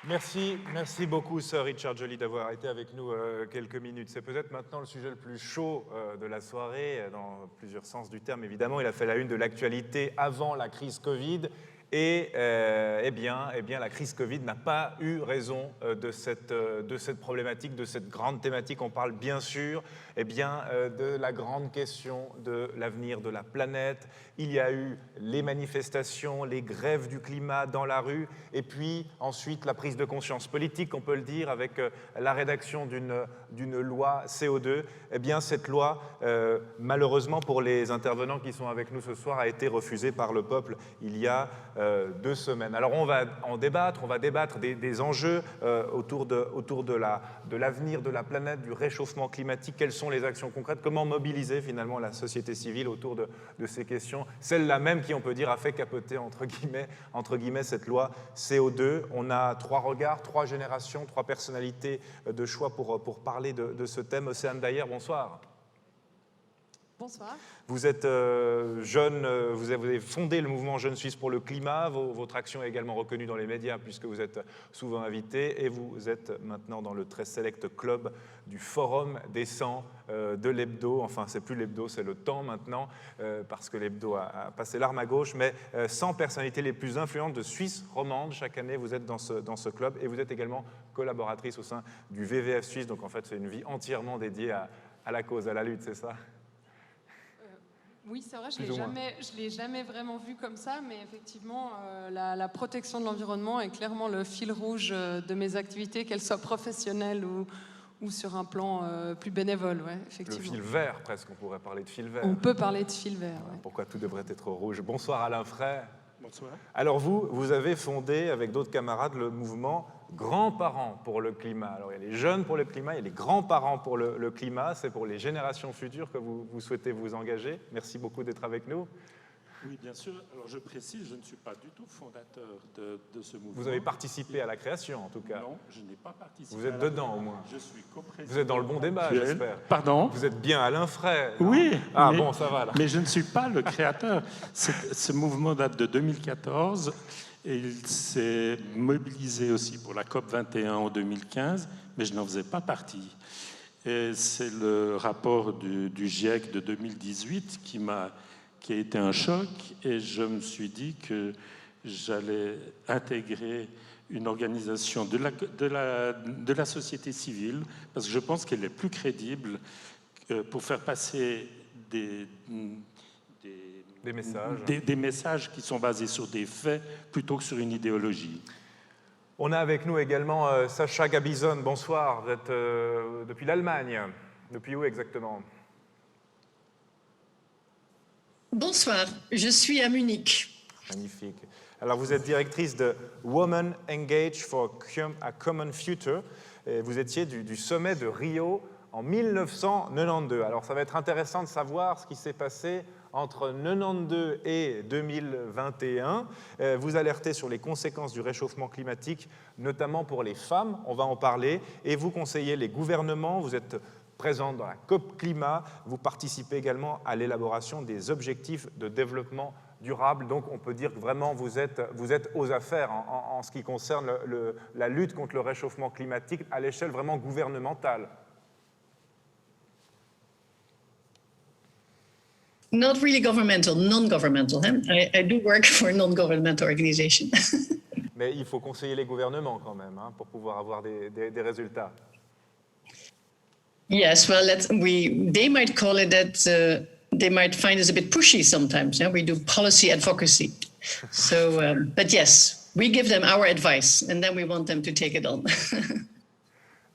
Merci beaucoup, Sir Richard Joly, d'avoir été avec nous quelques minutes. C'est peut-être maintenant le sujet le plus chaud de la soirée, dans plusieurs sens du terme, évidemment. Il a fait la une de l'actualité avant la crise Covid. Et eh bien, la crise Covid n'a pas eu raison de cette problématique, de cette grande thématique. On parle bien sûr de la grande question de l'avenir de la planète. Il y a eu les manifestations, les grèves du climat dans la rue, et puis ensuite la prise de conscience politique, on peut le dire, avec la rédaction d'une loi CO2. Eh bien, cette loi, malheureusement pour les intervenants qui sont avec nous ce soir, a été refusée par le peuple il y a 2 semaines. Alors on va en débattre, on va débattre des enjeux autour de l'avenir de la planète, du réchauffement climatique, quelles sont les actions concrètes, comment mobiliser finalement la société civile autour de ces questions, celle-là même qui, on peut dire, a fait capoter entre guillemets cette loi CO2. On a 3 regards, 3 générations, 3 personnalités de choix pour parler de ce thème. Océane Dayer, bonsoir. Bonsoir. Vous êtes jeune, vous avez fondé le mouvement Jeunes Suisses pour le climat. Votre action est également reconnue dans les médias puisque vous êtes souvent invité et vous êtes maintenant dans le très select club du Forum des 100 de l'hebdo. Enfin, c'est plus l'hebdo, c'est le temps maintenant parce que l'hebdo a passé l'arme à gauche. Mais 100 personnalités les plus influentes de Suisse romande. Chaque année, vous êtes dans ce club et vous êtes également collaboratrice au sein du VVF Suisse. Donc en fait, c'est une vie entièrement dédiée à la cause, à la lutte, c'est ça ? Oui, c'est vrai, je ne l'ai jamais vraiment vu comme ça, mais effectivement, la protection de l'environnement est clairement le fil rouge de mes activités, qu'elles soient professionnelles ou sur un plan plus bénévole. Ouais, effectivement. Le fil vert, presque, on pourrait parler de fil vert. On peut parler de fil vert. Ouais. Pourquoi tout devrait être rouge. Bonsoir Alain Frey. Bonsoir. Alors vous avez fondé avec d'autres camarades le mouvement Grands-parents pour le climat. Alors il y a les jeunes pour le climat, il y a les grands-parents pour le climat. C'est pour les générations futures que vous souhaitez vous engager. Merci beaucoup d'être avec nous. Oui, bien sûr. Alors je précise, je ne suis pas du tout fondateur de ce mouvement. Vous avez participé à la création en tout cas. Non, je n'ai pas participé. Vous êtes dedans au moins. Je suis coprésident. Vous êtes dans le bon débat, j'espère. Pardon ? Vous êtes bien Alain Frey. Oui. Ah bon, ça va là. Mais je ne suis pas le créateur. Ce mouvement date de 2014 et il s'est mobilisé aussi pour la COP 21 en 2015, mais je n'en faisais pas partie. Et c'est le rapport du GIEC de 2018 qui a été un choc et je me suis dit que j'allais intégrer une organisation de la société civile parce que je pense qu'elle est plus crédible pour faire passer des messages qui sont basés sur des faits plutôt que sur une idéologie. On a avec nous également Sacha Gabizon. Bonsoir, vous êtes depuis l'Allemagne. Depuis où exactement ? Bonsoir, je suis à Munich. Magnifique. Alors vous êtes directrice de Women Engage for a Common Future. Et vous étiez du sommet de Rio en 1992. Alors ça va être intéressant de savoir ce qui s'est passé entre 1992 et 2021. Vous alertez sur les conséquences du réchauffement climatique, notamment pour les femmes, on va en parler, et vous conseillez les gouvernements, vous êtes présente dans la COP Climat, vous participez également à l'élaboration des objectifs de développement durable, donc on peut dire que vraiment vous êtes aux affaires en ce qui concerne la lutte contre le réchauffement climatique à l'échelle vraiment gouvernementale. Not really governmental, non-governmental. I do work for a non-governmental organization. Mais il faut conseiller les gouvernements quand même pour pouvoir avoir des résultats. Yes, well, they might call it that. They might find us a bit pushy sometimes. Yeah? We do policy advocacy. So, but yes, we give them our advice, and then we want them to take it on.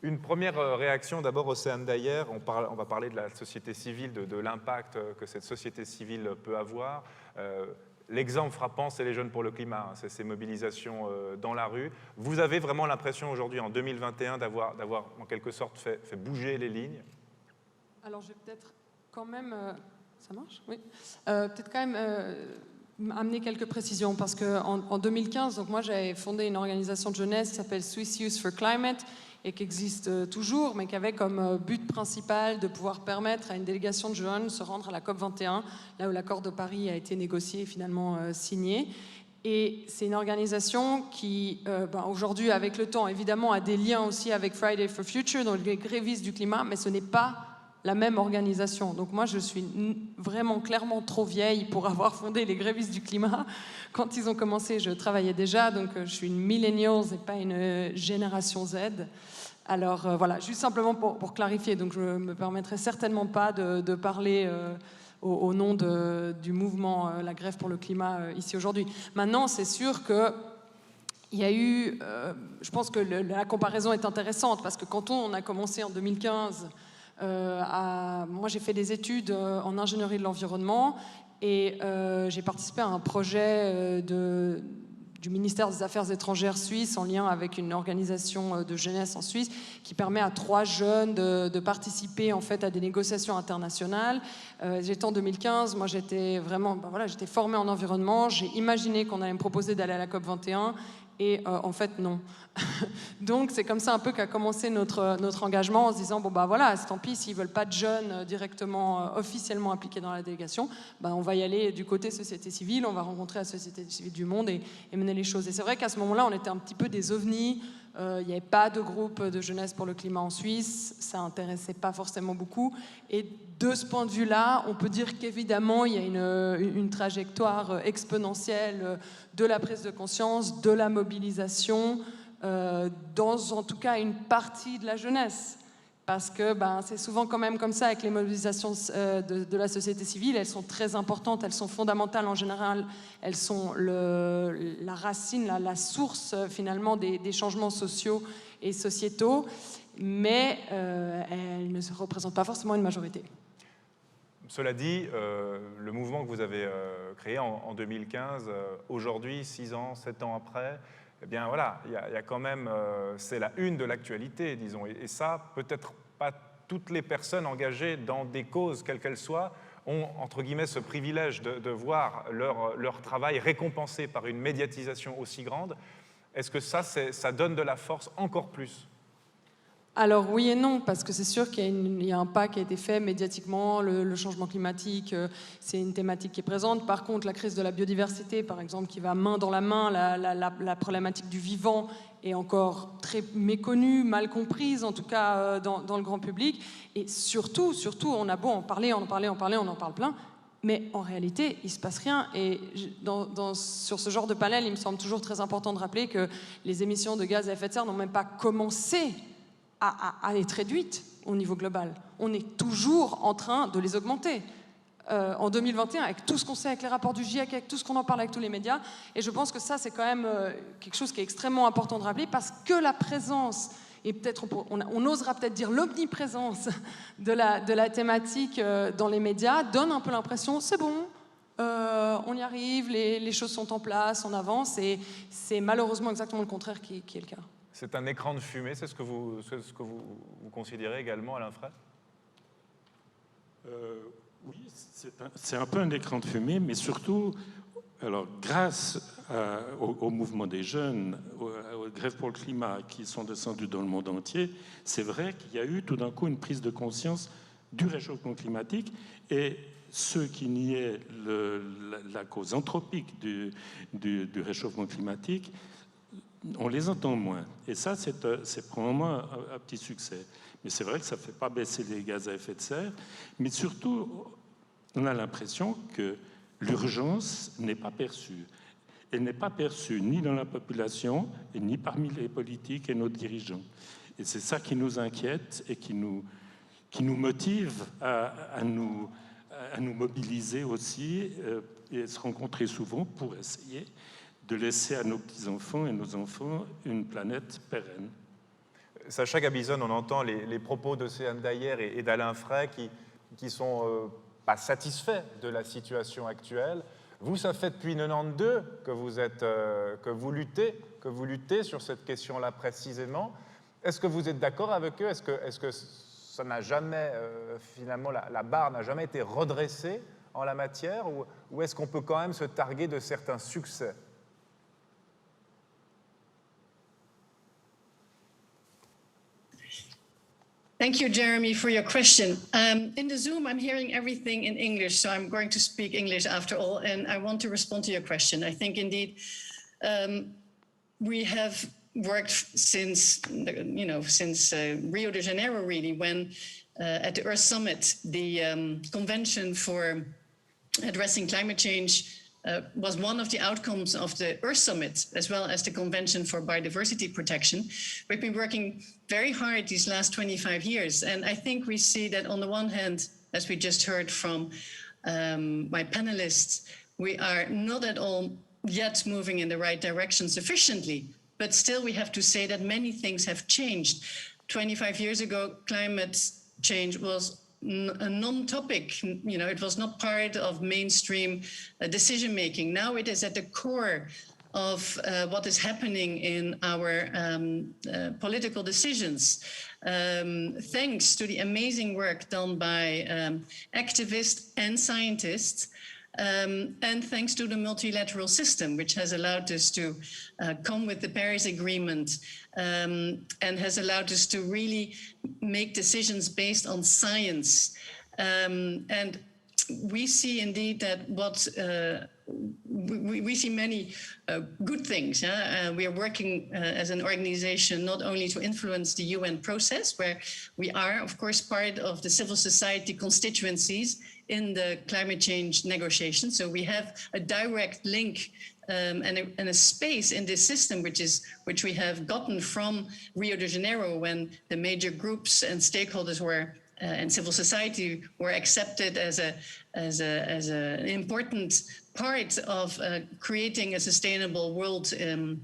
Une première réaction d'abord, Océane Dayer, on va parler de la société civile, de l'impact que cette société civile peut avoir. L'exemple frappant, c'est les jeunes pour le climat, c'est ces mobilisations dans la rue. Vous avez vraiment l'impression aujourd'hui, en 2021, d'avoir en quelque sorte fait bouger les lignes? Alors je vais peut-être quand même... ça marche? Oui. Peut-être quand même amener quelques précisions, parce qu'en 2015, donc moi j'avais fondé une organisation de jeunesse qui s'appelle Swiss Youth for Climate, et qui existe toujours, mais qui avait comme but principal de pouvoir permettre à une délégation de jeunes de se rendre à la COP 21, là où l'accord de Paris a été négocié et finalement signé. Et c'est une organisation qui, aujourd'hui, avec le temps, évidemment, a des liens aussi avec Friday for Future, donc les grévistes du climat, mais ce n'est pas la même organisation. Donc moi, je suis vraiment clairement trop vieille pour avoir fondé les grévistes du climat. Quand ils ont commencé, je travaillais déjà, donc je suis une millennial et pas une génération Z. Alors voilà, juste simplement pour clarifier, donc je ne me permettrai certainement pas de parler au nom du mouvement La Grève pour le climat ici aujourd'hui. Maintenant, c'est sûr que il y a eu, je pense que la comparaison est intéressante parce que quand on a commencé en 2015, moi j'ai fait des études en ingénierie de l'environnement et j'ai participé à un projet du ministère des Affaires étrangères suisse en lien avec une organisation de jeunesse en Suisse qui permet à 3 jeunes de participer en fait à des négociations internationales. J'étais en 2015, moi j'étais vraiment, j'étais formée en environnement, j'ai imaginé qu'on allait me proposer d'aller à la COP 21 et en fait non. Donc c'est comme ça un peu qu'a commencé notre engagement en se disant tant pis s'ils veulent pas de jeunes directement officiellement impliqués dans la délégation, on va y aller du côté société civile, on va rencontrer la société civile du monde et mener les choses. Et c'est vrai qu'à ce moment-là on était un petit peu des ovnis, il n'y avait pas de groupe de jeunesse pour le climat en Suisse, ça intéressait pas forcément beaucoup et de ce point de vue-là, on peut dire qu'évidemment il y a une trajectoire exponentielle de la prise de conscience, de la mobilisation, dans en tout cas une partie de la jeunesse. Parce que c'est souvent quand même comme ça avec les mobilisations de la société civile, elles sont très importantes, elles sont fondamentales en général, elles sont la racine, la source finalement des changements sociaux et sociétaux, mais elles ne se représentent pas forcément une majorité. Cela dit, le mouvement que vous avez créé en 2015, aujourd'hui, 6 ans, 7 ans après, eh bien voilà, il y a quand même, c'est la une de l'actualité, disons. Et ça, peut-être pas toutes les personnes engagées dans des causes, quelles qu'elles soient, ont, entre guillemets, ce privilège de voir leur travail récompensé par une médiatisation aussi grande. Est-ce que ça donne de la force encore plus ? Alors oui et non, parce que c'est sûr qu'il y a un pas qui a été fait médiatiquement, le changement climatique, c'est une thématique qui est présente. Par contre, la crise de la biodiversité, par exemple, qui va main dans la main, la problématique du vivant est encore très méconnue, mal comprise, en tout cas dans le grand public. Et surtout, on a beau en parler, on en parle plein, mais en réalité, il ne se passe rien. Et sur ce genre de panel, il me semble toujours très important de rappeler que les émissions de gaz à effet de serre n'ont même pas commencé à être réduite au niveau global. On est toujours en train de les augmenter. En 2021, avec tout ce qu'on sait, avec les rapports du GIEC, avec tout ce qu'on en parle avec tous les médias, et je pense que ça, c'est quand même quelque chose qui est extrêmement important de rappeler, parce que la présence, et peut-être on osera peut-être dire l'omniprésence de la thématique dans les médias, donne un peu l'impression, c'est bon, on y arrive, les choses sont en place, on avance, et c'est malheureusement exactement le contraire qui est le cas. C'est un écran de fumée, c'est ce que vous considérez également, Alain Frey ? Oui, c'est un peu un écran de fumée, mais surtout, alors, grâce au mouvement des jeunes, aux grèves pour le climat qui sont descendues dans le monde entier, c'est vrai qu'il y a eu tout d'un coup une prise de conscience du réchauffement climatique, et ceux qui niaient la cause anthropique du réchauffement climatique, on les entend moins. Et ça, c'est probablement un petit succès. Mais c'est vrai que ça ne fait pas baisser les gaz à effet de serre. Mais surtout, on a l'impression que l'urgence n'est pas perçue. Elle n'est pas perçue ni dans la population, et ni parmi les politiques et nos dirigeants. Et c'est ça qui nous inquiète et qui nous motive à nous mobiliser aussi et se rencontrer souvent pour essayer de laisser à nos petits-enfants et nos enfants une planète pérenne. Sacha Gabizon, on entend les propos d'Océane Dayer et d'Alain Frey qui sont pas satisfaits de la situation actuelle. Vous, ça fait depuis 1992 que vous luttez sur cette question-là précisément. Est-ce que vous êtes d'accord avec eux ? Est-ce que ça n'a jamais, finalement, la barre n'a jamais été redressée en la matière, ou est-ce qu'on peut quand même se targuer de certains succès ? Thank you, Jeremy, for your question. In the Zoom, I'm hearing everything in English, so I'm going to speak English after all, and I want to respond to your question. I think indeed we have worked since, since Rio de Janeiro, really, when at the Earth Summit, the Convention for Addressing Climate Change was one of the outcomes of the Earth Summit, as well as the Convention for Biodiversity Protection. We've been working very hard these last 25 years. And I think we see that on the one hand, as we just heard from my panelists, we are not at all yet moving in the right direction sufficiently. But still, we have to say that many things have changed. 25 years ago, climate change was a non-topic, it was not part of mainstream decision-making. Now it is at the core of what is happening in our political decisions. Thanks to the amazing work done by activists and scientists, and thanks to the multilateral system, which has allowed us to come with the Paris Agreement and has allowed us to really make decisions based on science. And we see indeed that we see many good things. We are working as an organization not only to influence the UN process, where we are, of course, part of the civil society constituencies in the climate change negotiations. So we have a direct link and a space in this system, which we have gotten from Rio de Janeiro, when the major groups and stakeholders were and civil society were accepted as an important part of creating a sustainable world and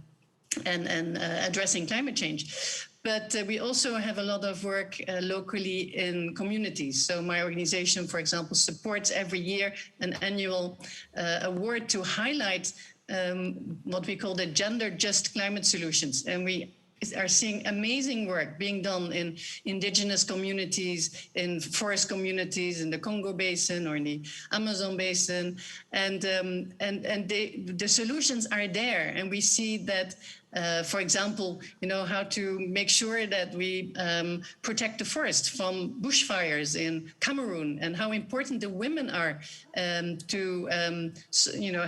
addressing climate change. But we also have a lot of work locally in communities. So my organization, for example, supports every year an annual award to highlight what we call the gender just climate solutions. And we are seeing amazing work being done in indigenous communities, in forest communities, in the Congo Basin or in the Amazon Basin, and the solutions are there. And we see that, for example, how to make sure that we protect the forest from bushfires in Cameroon, and how important the women are to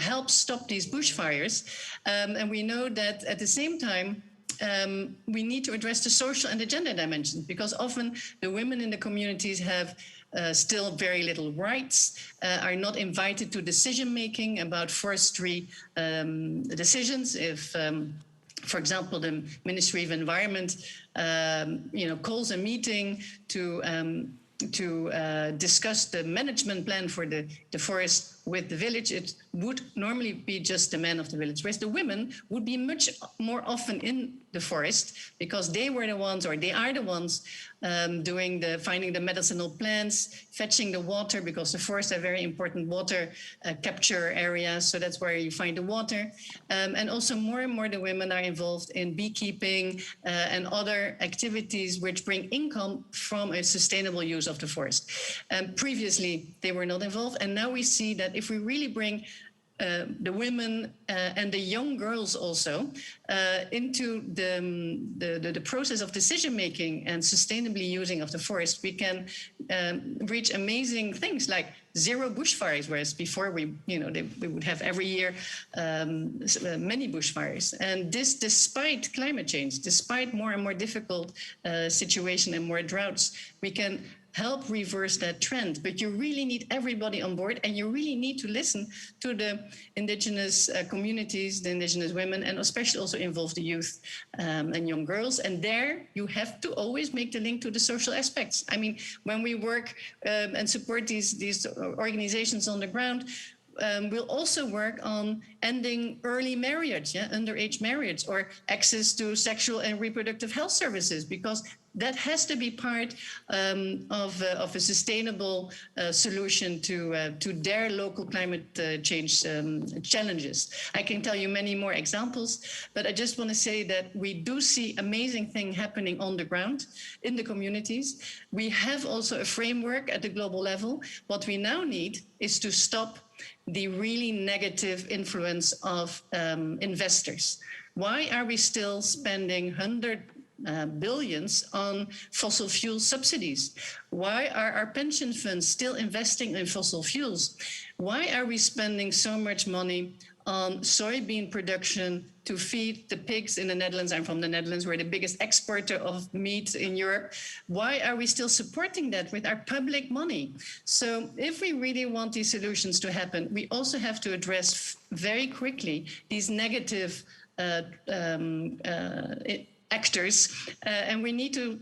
help stop these bushfires. And we know that at the same time, we need to address the social and the gender dimension, because often the women in the communities have still very little rights, are not invited to decision-making about forestry decisions. If, for example, the Ministry of Environment, calls a meeting to discuss the management plan for the forest with the village, it would normally be just the men of the village, whereas the women would be much more often in the forest, because they were the ones, or they are the ones finding the medicinal plants, fetching the water, because the forests are very important water capture areas. So that's where you find the water. And also more and more the women are involved in beekeeping and other activities which bring income from a sustainable use of the forest. Previously, they were not involved. And now we see that if we really bring the women and the young girls also into the process of decision making and sustainably using of the forest, we can reach amazing things like zero bushfires, whereas before we would have every year many bushfires. And this despite climate change, despite more and more difficult situation and more droughts, we can help reverse that trend. But you really need everybody on board, and you really need to listen to the indigenous communities, the indigenous women, and especially also involve the youth and young girls. And there you have to always make the link to the social aspects. I mean, when we work and support these organizations on the ground, we'll also work on ending early marriage, underage marriage, or access to sexual and reproductive health services, because that has to be part of a sustainable solution to their local climate change challenges. I can tell you many more examples, but I just want to say that we do see amazing things happening on the ground in the communities. We have also a framework at the global level. What we now need is to stop the really negative influence of investors. Why are we still spending billions on fossil fuel subsidies? Why are our pension funds still investing in fossil fuels? Why are we spending so much money on soybean production to feed the pigs in the Netherlands? I'm from the Netherlands, we're the biggest exporter of meat in Europe. Why are we still supporting that with our public money? So if we really want these solutions to happen, we also have to address very quickly these negative actors, and we need to,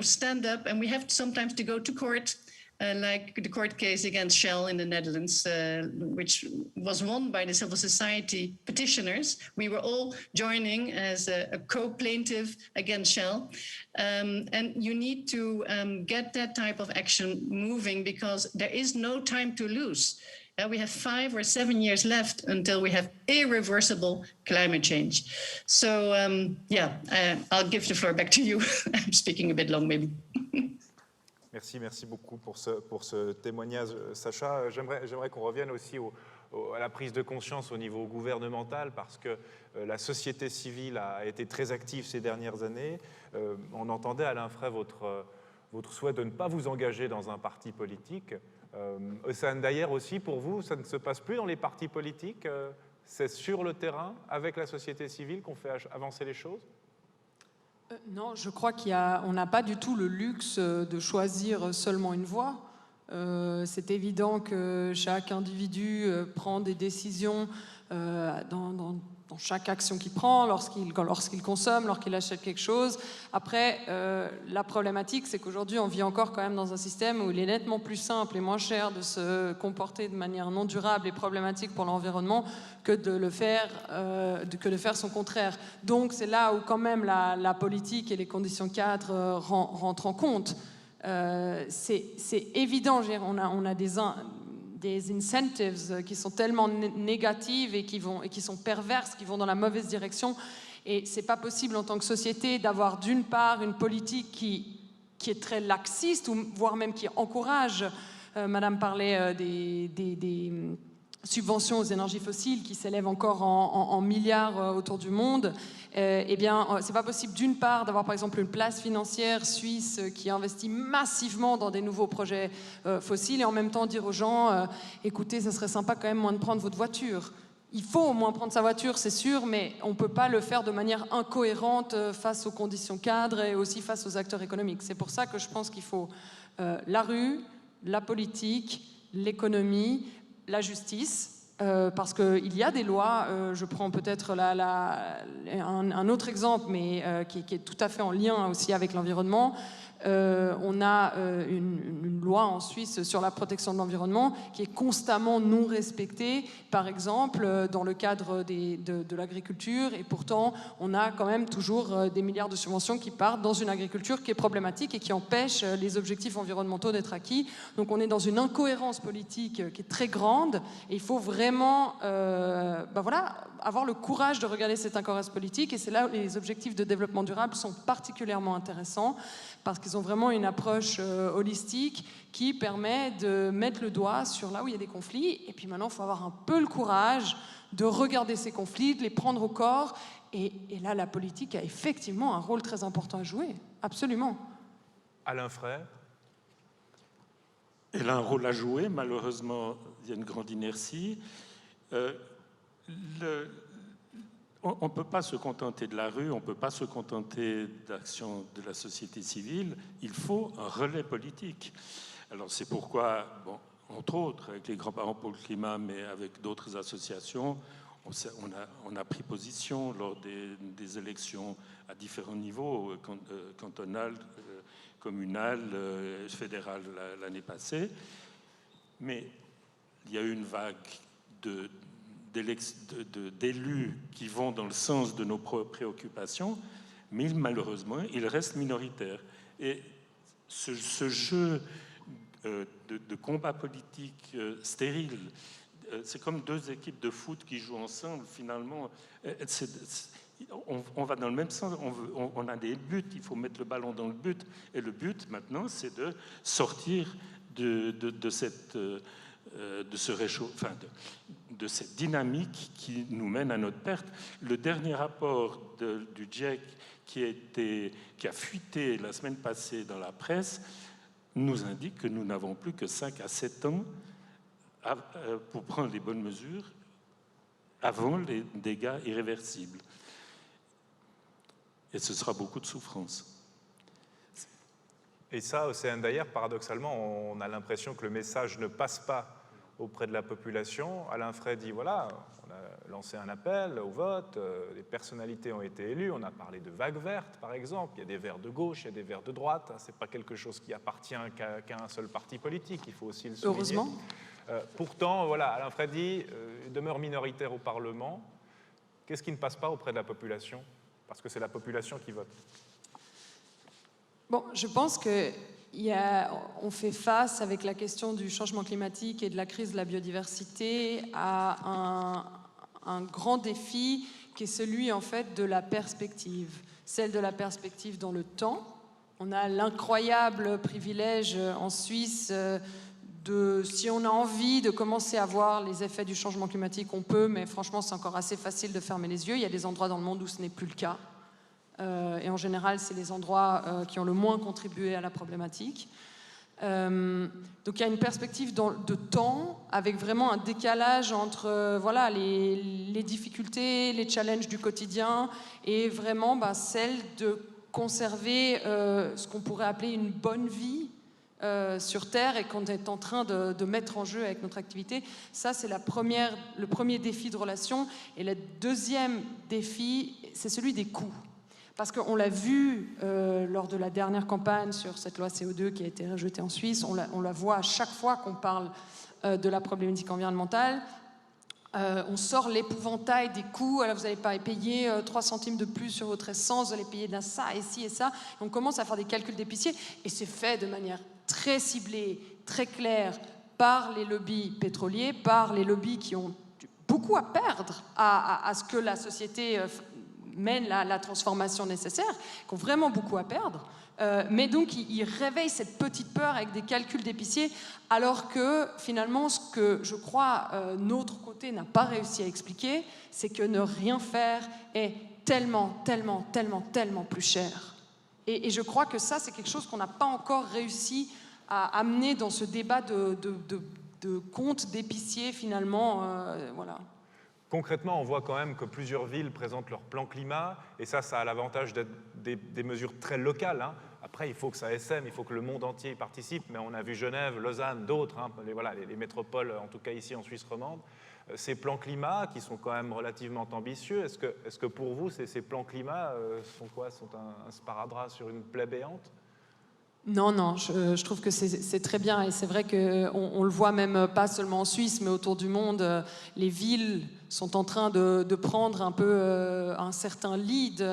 stand up, and we have sometimes to go to court, like the court case against Shell in the Netherlands, which was won by the civil society petitioners. We were all joining as a co-plaintiff against Shell. And you need to get that type of action moving, because there is no time to lose. We have 5 or 7 years left until we have irreversible climate change. So, I'll give the floor back to you. I'm speaking a bit long, maybe. Merci beaucoup pour ce témoignage, Sacha. J'aimerais qu'on revienne aussi à la prise de conscience au niveau gouvernemental, parce que la société civile a été très active ces dernières années. On entendait, Alain Frey, votre souhait de ne pas vous engager dans un parti politique. Océane Dayer aussi, pour vous, ça ne se passe plus dans les partis politiques, c'est sur le terrain, avec la société civile, qu'on fait avancer les choses? Non, je crois qu'on n'a pas du tout le luxe de choisir seulement une voie. C'est évident que chaque individu prend des décisions dans chaque action qu'il prend, lorsqu'il consomme, lorsqu'il achète quelque chose. Après, la problématique, c'est qu'aujourd'hui, on vit encore quand même dans un système où il est nettement plus simple et moins cher de se comporter de manière non durable et problématique pour l'environnement que de faire son contraire. Donc, c'est là où quand même la politique et les conditions cadres rentrent en compte. C'est évident, on a des incentives qui sont tellement négatives et qui sont perverses, qui vont dans la mauvaise direction. Et c'est pas possible en tant que société d'avoir d'une part une politique qui est très laxiste, ou voire même qui encourage, Madame parlait des subventions aux énergies fossiles qui s'élèvent encore en milliards autour du monde. Eh bien, c'est pas possible d'une part d'avoir par exemple une place financière suisse qui investit massivement dans des nouveaux projets fossiles, et en même temps dire aux gens écoutez, ça serait sympa quand même moins de prendre votre voiture. Il faut au moins prendre sa voiture, c'est sûr, mais on ne peut pas le faire de manière incohérente face aux conditions cadres et aussi face aux acteurs économiques. C'est pour ça que je pense qu'il faut la rue, la politique, l'économie, la justice, parce qu'il y a des lois, je prends peut-être un autre exemple, mais qui est tout à fait en lien aussi avec l'environnement. On a une loi en Suisse sur la protection de l'environnement qui est constamment non respectée, par exemple dans le cadre de l'agriculture, et pourtant on a quand même toujours des milliards de subventions qui partent dans une agriculture qui est problématique et qui empêche les objectifs environnementaux d'être acquis. Donc on est dans une incohérence politique qui est très grande, et il faut vraiment avoir le courage de regarder cette incohérence politique, et c'est là où les objectifs de développement durable sont particulièrement intéressants, parce qu'ils ont vraiment une approche holistique qui permet de mettre le doigt sur là où il y a des conflits. Et puis maintenant, il faut avoir un peu le courage de regarder ces conflits, de les prendre au corps. Et là, la politique a effectivement un rôle très important à jouer. Absolument. Alain Frey. Elle a un rôle à jouer. Malheureusement, il y a une grande inertie. On ne peut pas se contenter de la rue, on ne peut pas se contenter d'actions de la société civile. Il faut un relais politique. Alors c'est pourquoi, entre autres, avec les grands-parents pour le climat, mais avec d'autres associations, on a pris position lors des élections à différents niveaux, cantonales, communales, fédérales l'année passée. Mais il y a eu une vague d'élus qui vont dans le sens de nos préoccupations, mais malheureusement, ils restent minoritaires. Et ce jeu de combat politique stérile, c'est comme deux équipes de foot qui jouent ensemble, finalement. On va dans le même sens, on a des buts, il faut mettre le ballon dans le but. Et le but, maintenant, c'est de sortir de ce réchauffement, de cette dynamique qui nous mène à notre perte. Le dernier rapport du GIEC qui a fuité la semaine passée dans la presse nous indique que nous n'avons plus que 5 à 7 ans pour prendre les bonnes mesures avant les dégâts irréversibles. Et ce sera beaucoup de souffrance. Et ça, au CNDR, paradoxalement, on a l'impression que le message ne passe pas auprès de la population. Alain Frey dit, voilà, on a lancé un appel au vote, des personnalités ont été élues, on a parlé de vagues vertes, par exemple, il y a des verts de gauche, il y a des verts de droite, ce n'est pas quelque chose qui appartient qu'à un seul parti politique, il faut aussi le souligner. Heureusement. Pourtant, voilà, Alain Frey dit, il demeure minoritaire au Parlement. Qu'est-ce qui ne passe pas auprès de la population? Parce que c'est la population qui vote. Bon, je pense qu'on fait face avec la question du changement climatique et de la crise de la biodiversité à un grand défi qui est celui en fait de la perspective, celle de la perspective dans le temps. On a l'incroyable privilège en Suisse si on a envie de commencer à voir les effets du changement climatique, on peut, mais franchement c'est encore assez facile de fermer les yeux. Il y a des endroits dans le monde où ce n'est plus le cas. Et en général, c'est les endroits qui ont le moins contribué à la problématique. Donc il y a une perspective de temps avec vraiment un décalage entre voilà, les difficultés, les challenges du quotidien et vraiment celle de conserver ce qu'on pourrait appeler une bonne vie sur Terre et qu'on est en train de mettre en jeu avec notre activité. Ça, c'est le premier défi de relation. Et le deuxième défi, c'est celui des coûts. Parce qu'on l'a vu lors de la dernière campagne sur cette loi CO2 qui a été rejetée en Suisse, on la voit à chaque fois qu'on parle de la problématique environnementale. On sort l'épouvantail des coûts. Alors vous n'allez pas payer 3 centimes de plus sur votre essence, vous allez payer de ça et ci et ça. Et on commence à faire des calculs d'épicier et c'est fait de manière très ciblée, très claire par les lobbies pétroliers, par les lobbies qui ont beaucoup à perdre à ce que la société mène la transformation nécessaire, qui ont vraiment beaucoup à perdre. Mais donc, ils réveillent cette petite peur avec des calculs d'épicier, alors que finalement, ce que je crois notre côté n'a pas réussi à expliquer, c'est que ne rien faire est tellement, tellement, tellement, tellement plus cher. Et je crois que ça, c'est quelque chose qu'on n'a pas encore réussi à amener dans ce débat de compte d'épicier, finalement. Voilà. Concrètement, on voit quand même que plusieurs villes présentent leur plan climat, et ça a l'avantage d'être des mesures très locales. Hein. Après, il faut que ça essaime, il faut que le monde entier y participe, mais on a vu Genève, Lausanne, d'autres, hein, les métropoles, en tout cas ici en Suisse romande. Ces plans climat, qui sont quand même relativement ambitieux, est-ce que pour vous, ces plans climat sont un sparadrap sur une plaie béante? Non, je trouve que c'est très bien et c'est vrai qu'on le voit même pas seulement en Suisse mais autour du monde, les villes sont en train de prendre un peu un certain lead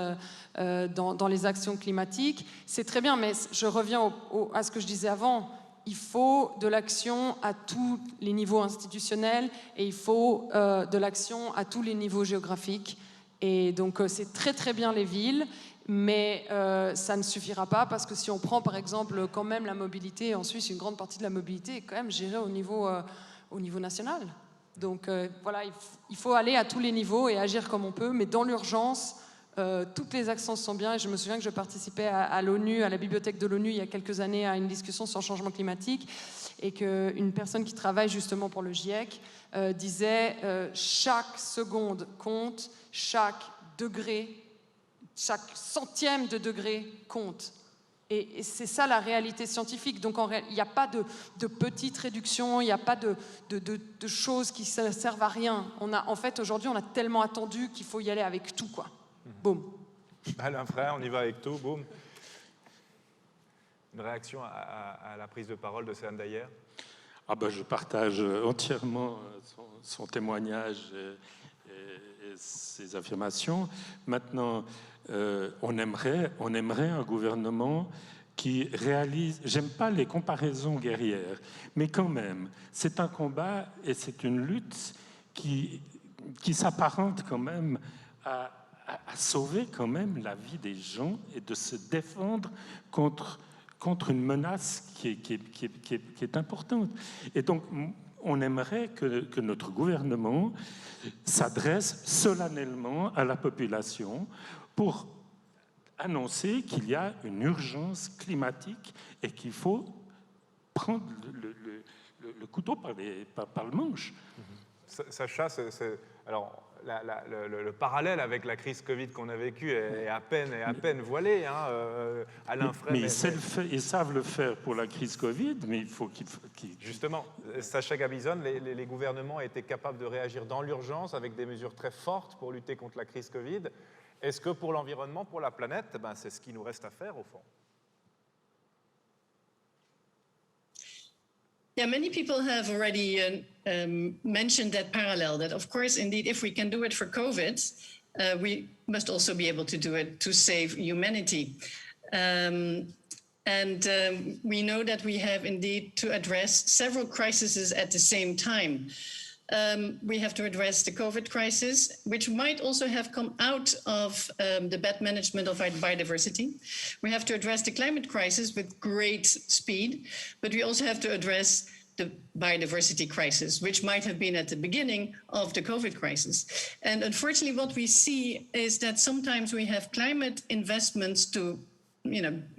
dans les actions climatiques. C'est très bien, mais je reviens à ce que je disais avant, il faut de l'action à tous les niveaux institutionnels et il faut de l'action à tous les niveaux géographiques. Et donc c'est très très bien les villes. Mais ça ne suffira pas parce que si on prend par exemple quand même la mobilité, en Suisse une grande partie de la mobilité est quand même gérée au niveau national. Donc voilà, il faut aller à tous les niveaux et agir comme on peut, mais dans l'urgence, toutes les actions sont bien. Et je me souviens que je participais à l'ONU, à la bibliothèque de l'ONU il y a quelques années à une discussion sur le changement climatique et qu'une personne qui travaille justement pour le GIEC disait chaque seconde compte, chaque degré, chaque centième de degré compte. Et c'est ça la réalité scientifique. Donc il n'y a pas de petites réductions, il n'y a pas de choses qui ne servent à rien. En fait, aujourd'hui, on a tellement attendu qu'il faut y aller avec tout, quoi. Boum. Alain Frey, on y va avec tout, boum. Une réaction à la prise de parole de Céane Dayer? Je partage entièrement son témoignage et ses affirmations. Maintenant, on aimerait un gouvernement qui réalise... J'aime pas les comparaisons guerrières, mais quand même, c'est un combat et c'est une lutte qui s'apparente quand même à sauver quand même la vie des gens et de se défendre contre une menace qui est importante. Et donc, on aimerait que notre gouvernement s'adresse solennellement à la population pour annoncer qu'il y a une urgence climatique et qu'il faut prendre le couteau par le manche. Sacha, alors, le parallèle avec la crise Covid qu'on a vécue est à peine voilé. Hein, Alain Frey, mais ils savent le faire pour la crise Covid, mais il faut qu'ils... Justement, Sacha Gabizon, les gouvernements étaient capables de réagir dans l'urgence avec des mesures très fortes pour lutter contre la crise Covid. Est-ce que pour l'environnement, pour la planète, c'est ce qui nous reste à faire au fond? Yeah, many people have already mentioned that parallel, that of course, indeed, if we can do it for COVID, we must also be able to do it to save humanity. We know that we have indeed to address several crises at the same time. We have to address the COVID crisis, which might also have come out of the bad management of our biodiversity. We have to address the climate crisis with great speed, but we also have to address the biodiversity crisis, which might have been at the beginning of the COVID crisis. And unfortunately, what we see is that sometimes we have climate investments to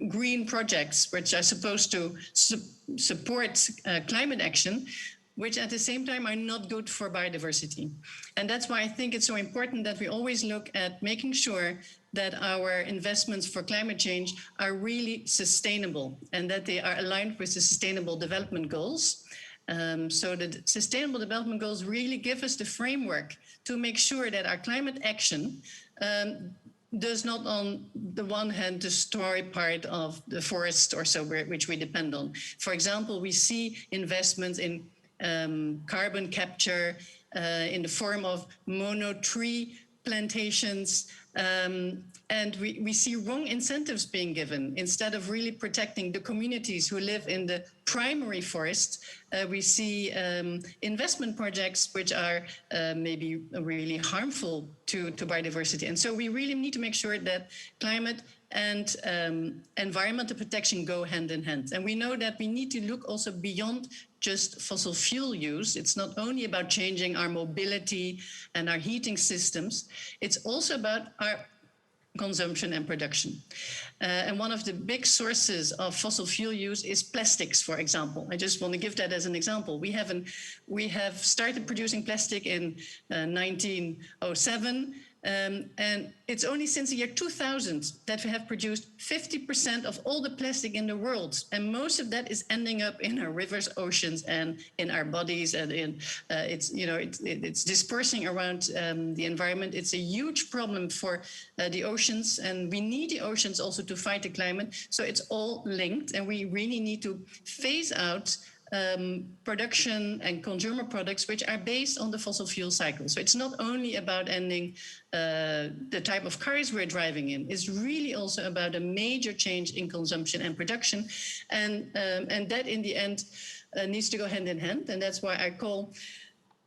green projects, which are supposed to support climate action, which at the same time are not good for biodiversity. And that's why I think it's so important that we always look at making sure that our investments for climate change are really sustainable and that they are aligned with the Sustainable Development Goals. So the Sustainable Development Goals really give us the framework to make sure that our climate action does not, on the one hand, destroy part of the forest or so which we depend on. For example, we see investments in carbon capture in the form of mono-tree plantations, and we see wrong incentives being given. Instead of really protecting the communities who live in the primary forest, we see investment projects which are maybe really harmful to biodiversity. And so we really need to make sure that climate and environmental protection go hand in hand. And we know that we need to look also beyond just fossil fuel use. It's not only about changing our mobility and our heating systems, it's also about our consumption and production. And one of the big sources of fossil fuel use is plastics, for example. I just want to give that as an example. We have started producing plastic in 1907, and it's only since the year 2000 that we have produced 50% of all the plastic in the world, and most of that is ending up in our rivers, oceans, and in our bodies, and it's dispersing around the environment. It's a huge problem for the oceans, and we need the oceans also to fight the climate. So it's all linked, and we really need to phase out production and consumer products which are based on the fossil fuel cycle. So it's not only about ending the type of cars we're driving in. It's really also about a major change in consumption and production, and that in the end needs to go hand in hand. And that's why I call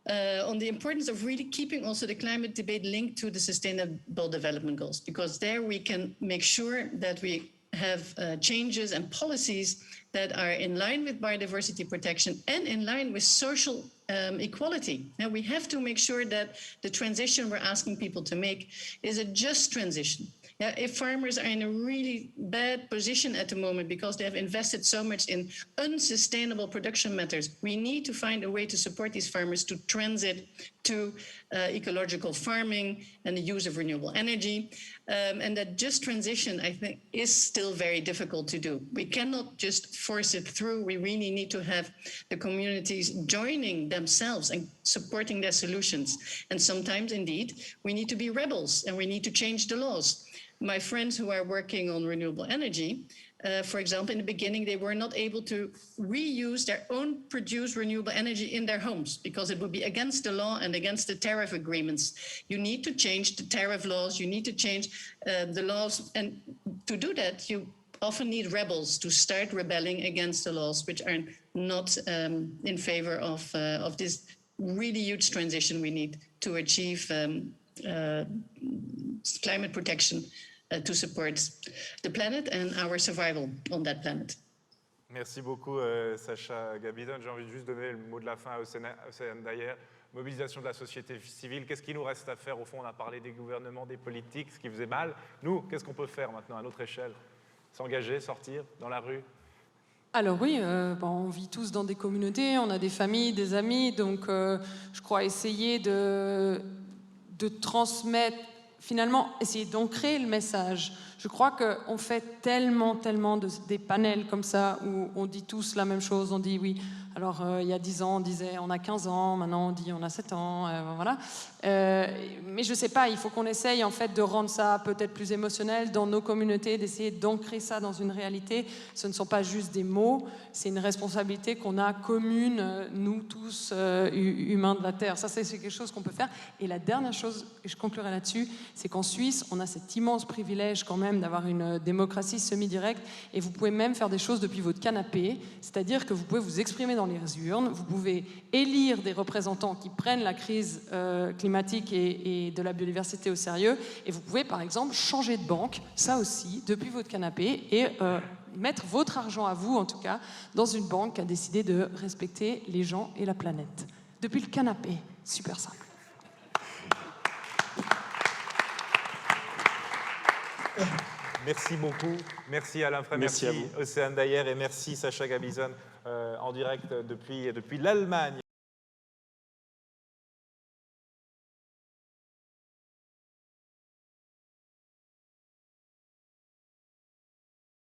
on the importance of really keeping also the climate debate linked to the Sustainable Development Goals, because there we can make sure that we have changes and policies that are in line with biodiversity protection and in line with social equality. Now we have to make sure that the transition we're asking people to make is a just transition. Yeah, if farmers are in a really bad position at the moment because they have invested so much in unsustainable production methods, we need to find a way to support these farmers to transit to ecological farming and the use of renewable energy. And that just transition, I think, is still very difficult to do. We cannot just force it through. We really need to have the communities joining themselves and supporting their solutions. And sometimes, indeed, we need to be rebels and we need to change the laws. My friends who are working on renewable energy, for example, in the beginning, they were not able to reuse their own produced renewable energy in their homes because it would be against the law and against the tariff agreements. You need to change the tariff laws. You need to change the laws. And to do that, you often need rebels to start rebelling against the laws, which are not in favor of this really huge transition we need to achieve climate protection to support the planet and our survival on that planet. Merci beaucoup, Sacha Gabidon. J'ai envie de juste donner le mot de la fin à Océane Dayer. Mobilisation de la société civile, qu'est-ce qu'il nous reste à faire? Au fond, on a parlé des gouvernements, des politiques, ce qui faisait mal. Nous, qu'est-ce qu'on peut faire maintenant à notre échelle? S'engager, sortir dans la rue? Alors oui, on vit tous dans des communautés, on a des familles, des amis, donc je crois essayer de transmettre, finalement, essayer d'ancrer le message. Je crois qu'on fait tellement des panels comme ça où on dit tous la même chose, on dit oui. Alors, il y a 10 ans, on disait on a 15 ans, maintenant on dit on a 7 ans, voilà. Mais je ne sais pas, il faut qu'on essaye en fait de rendre ça peut-être plus émotionnel dans nos communautés, d'essayer d'ancrer ça dans une réalité. Ce ne sont pas juste des mots, c'est une responsabilité qu'on a commune, nous tous, humains de la Terre. Ça, c'est quelque chose qu'on peut faire. Et la dernière chose, et je conclurai là-dessus, c'est qu'en Suisse, on a cet immense privilège quand même d'avoir une démocratie semi-directe, et vous pouvez même faire des choses depuis votre canapé, c'est-à-dire que vous pouvez vous exprimer dans les urnes, vous pouvez élire des représentants qui prennent la crise climatique et de la biodiversité au sérieux, et vous pouvez par exemple changer de banque, ça aussi, depuis votre canapé, et mettre votre argent à vous, en tout cas, dans une banque qui a décidé de respecter les gens et la planète. Depuis le canapé, super simple. Merci beaucoup. Merci Alain Frey, merci Océane Dayer et merci Sacha Gabidon en direct depuis l'Allemagne.